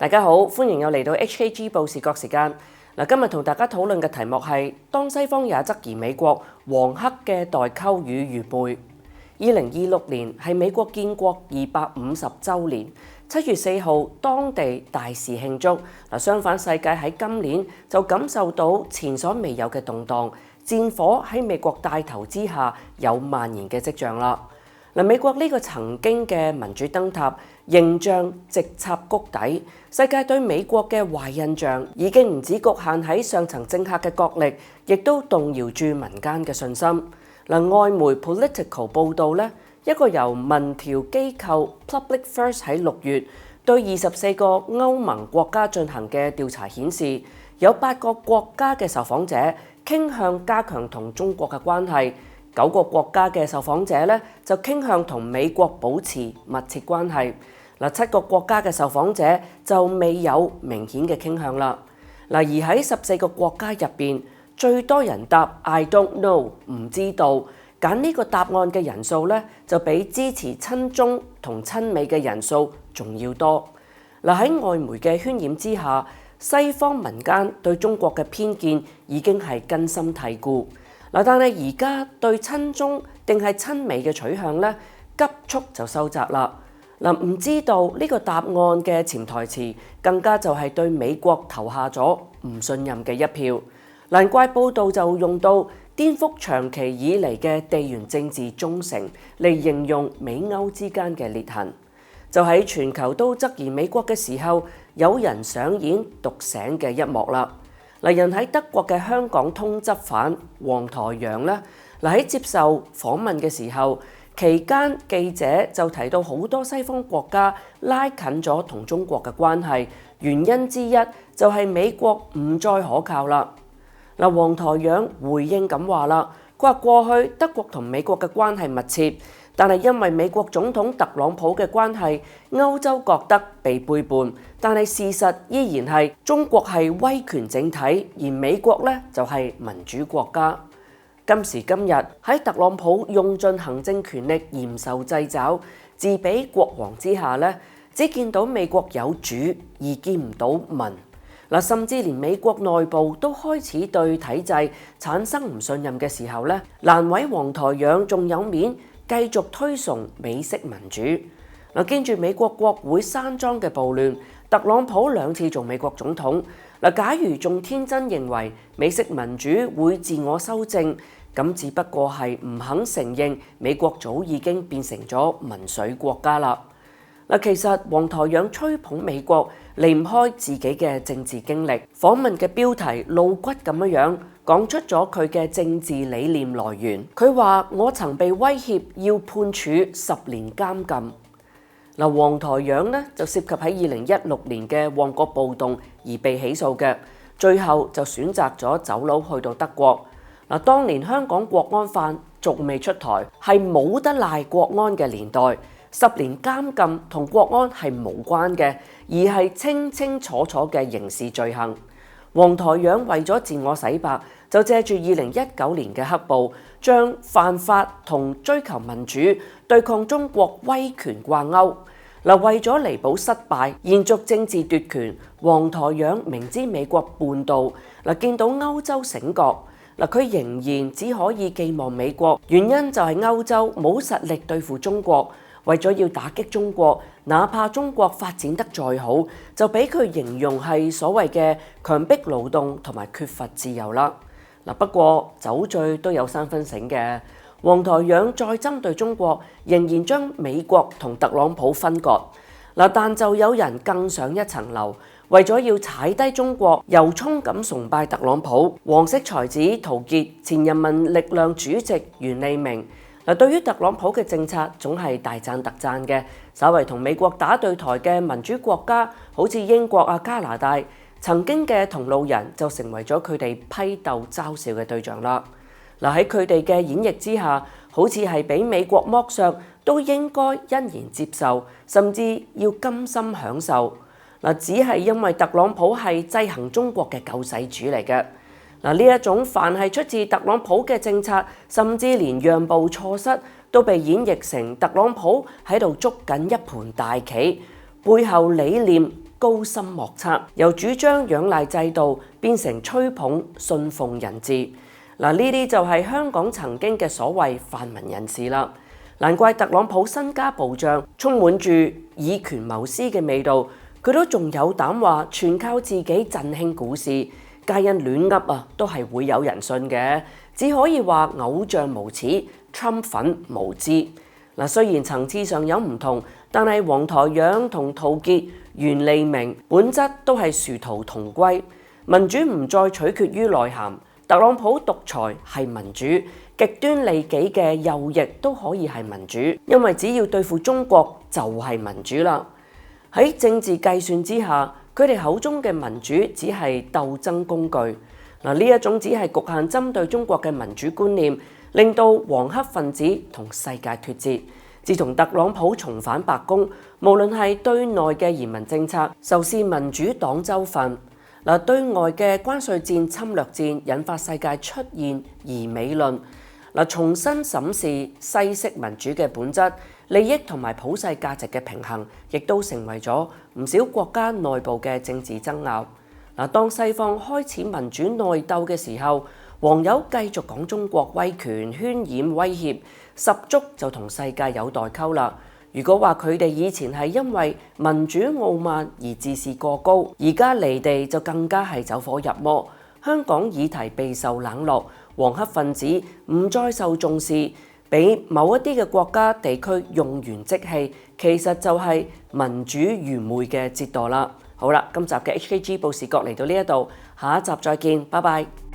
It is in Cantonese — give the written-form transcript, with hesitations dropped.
大家好，歡迎又嚟到 HKG 報視角時間。今日同大家討論嘅題目係當西方也質疑美國黃黑嘅代溝與愚昧。2026年係美國建國250週年，7月4號當地大肆慶祝。相反世界喺今年就感受到前所未有嘅動盪，戰火喺美國帶頭之下有蔓延嘅跡象啦。美國呢個曾經嘅民主燈塔形象直插谷底，世界對美國嘅壞印象已經唔止局限喺上層政客嘅角力，亦都動搖住民間嘅信心。外媒 Political 報導咧，一個由民調機構 Public First 喺6月對24個歐盟國家進行嘅調查顯示，有8個國家嘅受訪者傾向加強同中國嘅關係。9個國家嘅受訪者咧就傾向同美國保持密切關係。7個國家嘅受訪者就未有明顯嘅傾向啦。而喺14個國家入邊，最多人答 I don't know 唔知道，揀呢個答案嘅人數咧就比支持親中同親美嘅人數仲要多。喺外媒嘅渲染之下，西方民間對中國嘅偏見已經係根深蒂固。但係而家對親中定係親美嘅取向咧，急速就收窄啦。唔知道呢個答案嘅潛台詞，更加就係對美國投下咗唔信任嘅一票。難怪報道就用到顛覆長期以嚟嘅地緣政治忠誠嚟形容美歐之間嘅裂痕。就喺全球都質疑美國嘅時候，有人上演獨醒嘅一幕啦。人喺德國嘅香港通緝犯黃台仰咧，喺接受訪問嘅時候，期間記者就提到好多西方國家拉近咗同中國嘅關係，原因之一就係美國唔再可靠啦。黃台仰回應咁話啦，佢話過去德國同美國嘅關係密切，但係因為美國總統特朗普嘅關係，歐洲覺得被背叛。但係事實依然係中國係威權整體，而美國咧就係民主國家。今時今日喺特朗普用盡行政權力嚴受掣肘、自比國王之下咧，只見到美國有主而見唔到民。甚至連美國內部都開始對體制產生唔信任嘅時候咧，難為黃台仰仲有面繼續推崇美式民主。見住美國國會山莊嘅暴亂，特朗普2次做美國總統。假如仲天真認為美式民主會自我修正，咁只不過係唔肯承認美國早已經變成咗民粹國家啦。其實黃台仰吹捧美國離唔開自己嘅政治經歷，訪問嘅標題露骨咁樣講出咗佢嘅政治理念來源。佢話：我曾被威脅要判處10年監禁。黃台仰呢就涉及喺2016年嘅旺角暴動而被起訴嘅，最後就選擇咗走佬去到德國。當年香港國安法仲未出台，係冇得賴國安嘅年代，10年監禁同國安係無關嘅，而係清清楚楚嘅刑事罪行。黃台仰為咗自我洗白，就借住2019年嘅黑暴，將犯法同追求民主、對抗中國威權掛鈎。為咗彌補失敗、延續政治奪權，黃台仰明知美國叛道，見到歐洲醒覺，佢仍然只可以寄望美國。原因就係歐洲冇實力對付中國，為咗要打擊中國，哪怕中國發展得再好，就俾佢形容係所謂嘅強迫勞動同埋缺乏自由啦。不過酒醉都有3分醒嘅。黃台仰再針對中國，仍然將美國同特朗普分割。但就有人更上一層樓，為咗要踩低中國，由衷咁崇拜特朗普。黃色才子陶傑、前人民力量主席袁利明，對於特朗普嘅政策總係大讚特讚嘅。稍為同美國打對台嘅民主國家，好似英國啊、加拿大，曾經嘅同路人就成為咗佢哋批鬥嘲笑嘅對象啦。喺佢哋嘅演繹之下，好似係俾美國剝削都應該欣然接受，甚至要甘心享受。只係因為特朗普係制衡中國嘅救世主嚟嘅。呢一種凡係出自特朗普嘅政策，甚至連讓步錯失都被演繹成特朗普喺度捉緊一盤大棋，背後理念高深莫測，由主張仰賴制度變成吹捧信奉人治。嗱，呢啲就係香港曾經嘅所謂泛民人士啦。難怪特朗普身家暴漲，充滿住以權謀私嘅味道，佢都仲有膽話全靠自己振興股市，皆因亂噏啊，都係會有人信嘅。只可以話偶像無恥，Trump 粉無知。嗱，雖然層次上有唔同，但係黃台仰同陶傑、袁利明本質都係殊途同歸。民主唔再取決於內涵，特朗普獨裁係民主。極端利己嘅右翼都可以係民主，因為只要對付中國就係民主啦。喺政治計算之下，佢哋口中嘅民主只係鬥爭工具。嗱，呢一種只係局限針對中國嘅民主觀念，令到黃黑分子同世界脫節。自從特朗普重返白宮，無論係對內嘅移民政策，仇視民主黨州份；嗱，對外嘅關稅戰、侵略戰，引發世界出現疑美論。重新審視西式民主嘅本質、利益同埋普世價值嘅平衡，亦都成為咗唔少國家內部嘅政治爭拗。當西方開始民主內鬥嘅時候，黃友繼續講中國威權、渲染威脅，十足就同世界有代溝啦。如果話佢哋以前係因為民主傲慢而自視過高，而家離地就更加係走火入魔。香港議題備受冷落，黃黑分子唔再受重視，俾某一啲嘅國家地區用完即棄，其實就係民主愚昧嘅折墮啦。好啦，今集嘅 HKG 報視角嚟到呢一度，下一集再見，拜拜。